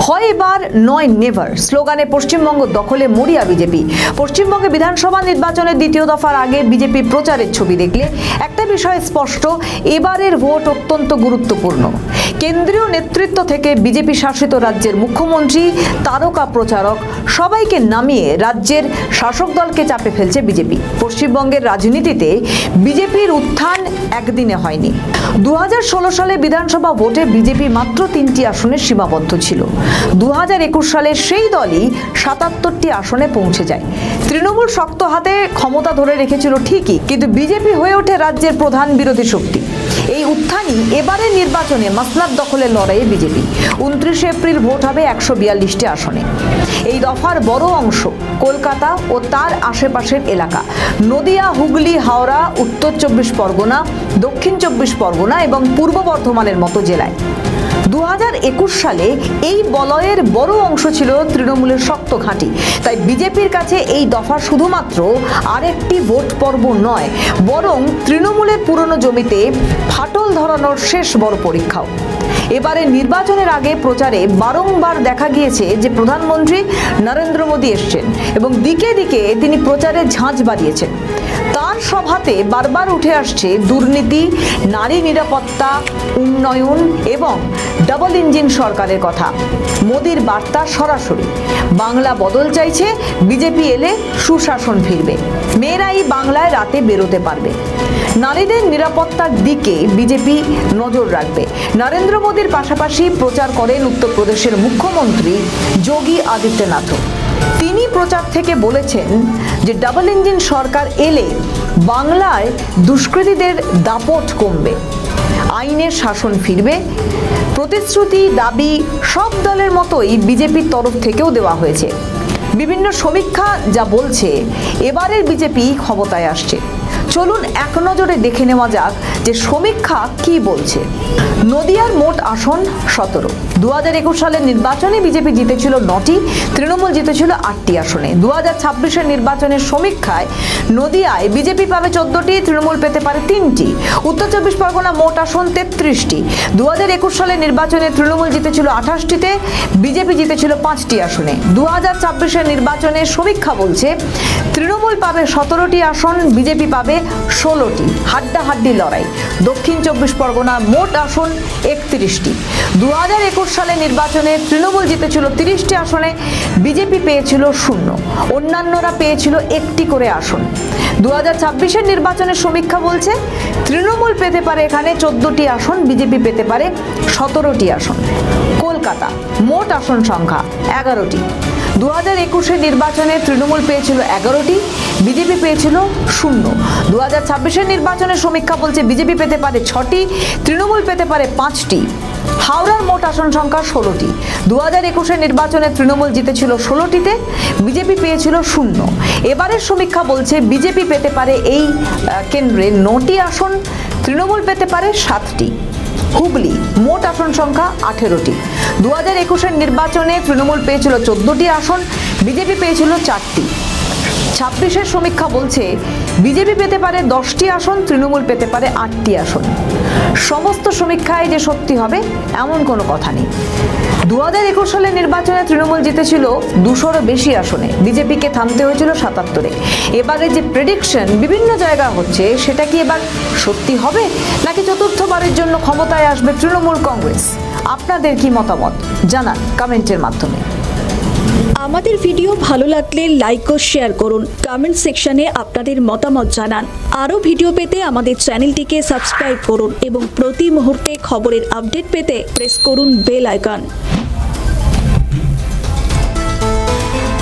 হয় এবার নয় নেভার স্লোগানে পশ্চিমবঙ্গ দখলে মরিয়া বিজেপি। পশ্চিমবঙ্গে বিধানসভা নির্বাচনের দ্বিতীয় দফার আগে বিজেপি প্রচারের ছবি দেখলে একটা বিষয় স্পষ্ট, এবারের ভোট অত্যন্ত গুরুত্বপূর্ণ। কেন্দ্রীয় নেতৃত্ব থেকে বিজেপি শাসিত রাজ্যের মুখ্যমন্ত্রী, তারকা প্রচারক সবাইকে নামিয়ে রাজ্যের শাসক দলকে চাপে ফেলছে বিজেপি। পশ্চিমবঙ্গের রাজনীতিতে বিজেপির উত্থান একদিনে হয়নি। 2016 সালে বিধানসভা ভোটে বিজেপি মাত্র 3টি আসনে সীমাবদ্ধ ছিল। 2021 সালে সেই দলই 77টি আসনে পৌঁছে যায়। তৃণমূল শক্ত হাতে ক্ষমতা ধরে রেখেছিল ঠিকই, কিন্তু বিজেপি হয়ে ওঠে রাজ্যের প্রধান বিরোধী শক্তি। এই উত্থানই এবারের নির্বাচনে মাসনাদ দখলের লড়াইয়ে বিজেপি। 29 এপ্রিল ভোট হবে 142টি আসনে। এই দফার বড় অংশ কলকাতা ও তার আশেপাশের এলাকা, নদিয়া, হুগলি, হাওড়া, উত্তর 24 পরগনা, দক্ষিণ 24 পরগনা এবং পূর্ব বর্ধমানের মতো জেলায়। 2021 সালে এই বলয়ের বড় অংশ ছিল তৃণমূলের শক্ত ঘাঁটি। তাই বিজেপির কাছে এই দফা শুধুমাত্র আরেকটি ভোট পর্ব নয়, বরং তৃণমূলের পুরনো জমিতে ফাটল ধরানোর শেষ বড় পরীক্ষাও। এবারে নির্বাচনের আগে প্রচারে বারংবার দেখা গিয়েছে যে প্রধানমন্ত্রী নরেন্দ্র মোদী এসছেন এবং দিকে দিকে তিনি প্রচারে ঝাঁঝ বাড়িয়েছেন। তার সভাতে বারবার উঠে আসছে দুর্নীতি, নারী নিরাপত্তা, উন্নয়ন এবং ডাবল ইঞ্জিন সরকারের কথা। মোদীর বার্তা সরাসরি, বাংলা বদল চাইছে, বিজেপি এলে সুশাসন ফিরবে, মেয়েরাই বাংলায় রাতে বেরোতে পারবে। নারীদের নিরাপত্তার দিকে বিজেপি নজর রাখবে। নরেন্দ্র মোদীর পাশাপাশি প্রচার করেন উত্তরপ্রদেশের মুখ্যমন্ত্রী যোগী আদিত্যনাথও। তিনি প্রচার থেকে বলেছেন যে ডাবল ইঞ্জিন সরকার এলে বাংলায় দুষ্কৃতীদের দাপট কমবে, আইনের শাসন ফিরবে। প্রতিশ্রুতি, দাবি সব দলের মতোই বিজেপির তরফ থেকেও দেওয়া হয়েছে। বিভিন্ন সমীক্ষা যা বলছে এবারের বিজেপি ক্ষমতায় আসছে। চলুন এক নজরে দেখে নেওয়া যাক যে সমীক্ষা কি বলছে। নদিয়ার মোট আসন 17। 2021 সালের নির্বাচনে বিজেপি জিতেছিল 9টি, তৃণমূল জিতেছিল 8টি আসনে। 2026-এর নির্বাচনের সমীক্ষায় নদিয়ায় বিজেপি পাবে 14টি, তৃণমূল পেতে পারে 3টি। উত্তর 24 পরগনা মোট আসন 33টি। 2021 সালের নির্বাচনে তৃণমূল জিতেছিল 28টিতে, বিজেপি জিতেছিল 5টি আসনে। 2026-এর নির্বাচনের সমীক্ষা বলছে তৃণমূল পাবে 17টি আসন, বিজেপি পাবে 16টি। হাড্ডাহাড্ডি লড়াই। দক্ষিণ 24 পরগনার মোট আসন 31টি। 2021 সালের নির্বাচনে তৃণমূল জিতেছিল 30টি আসনে, বিজেপি পেয়েছিল 0, অন্যান্যরা পেয়েছিল 1টি করে আসন। 2026-এর নির্বাচনের সমীক্ষা বলছে তৃণমূল পেতে পারে এখানে 14টি আসন, বিজেপি পেতে পারে 17টি আসন। কলকাতা মোট আসন সংখ্যা 11টি। 2021-এর নির্বাচনে তৃণমূল পেয়েছিল 11টি, বিজেপি পেয়েছিল 0। 2026-এর নির্বাচনের সমীক্ষা বলছে বিজেপি পেতে পারে 6টি, তৃণমূল পেতে পারে 5টি। হাওড়ার মোট আসন সংখ্যা 16টি। 2021-এর নির্বাচনে তৃণমূল জিতেছিল 16টিতে, বিজেপি পেয়েছিল 0। এবারের সমীক্ষা বলছে বিজেপি পেতে পারে এই কেন্দ্রে 9টি আসন, তৃণমূল পেতে পারে 7টি। হুগলি মোট আসন সংখ্যা 18টি। 2021-এর নির্বাচনে তৃণমূল পেয়েছিল 14টি আসন, বিজেপি পেয়েছিল 4টি। 26-এর সমীক্ষা বলছে বিজেপি পেতে পারে 10টি আসন, তৃণমূল পেতে পারে 8টি আসন। সমস্ত সমীক্ষায় যে সত্যি হবে এমন কোনো কথা নেই। 2021 সালের নির্বাচনে তৃণমূল জিতেছিল 200-রও বেশি আসনে, বিজেপিকে থামতে হয়েছিল 77-এ। এবারে যে প্রেডিকশন বিভিন্ন জায়গা হচ্ছে সেটা কি এবার সত্যি হবে, নাকি চতুর্থবারের জন্য ক্ষমতায় আসবে তৃণমূল কংগ্রেস? আপনাদের কি মতামত জানান কমেন্টের মাধ্যমে। আমাদের ভিডিও ভালো লাগলে লাইক ও শেয়ার করুন, কমেন্ট সেকশনে আপনাদের মতামত জানান। আরও ভিডিও পেতে আমাদের চ্যানেলটিকে সাবস্ক্রাইব করুন এবং প্রতি মুহূর্তে খবরের আপডেট পেতে প্রেস করুন বেল আইকন।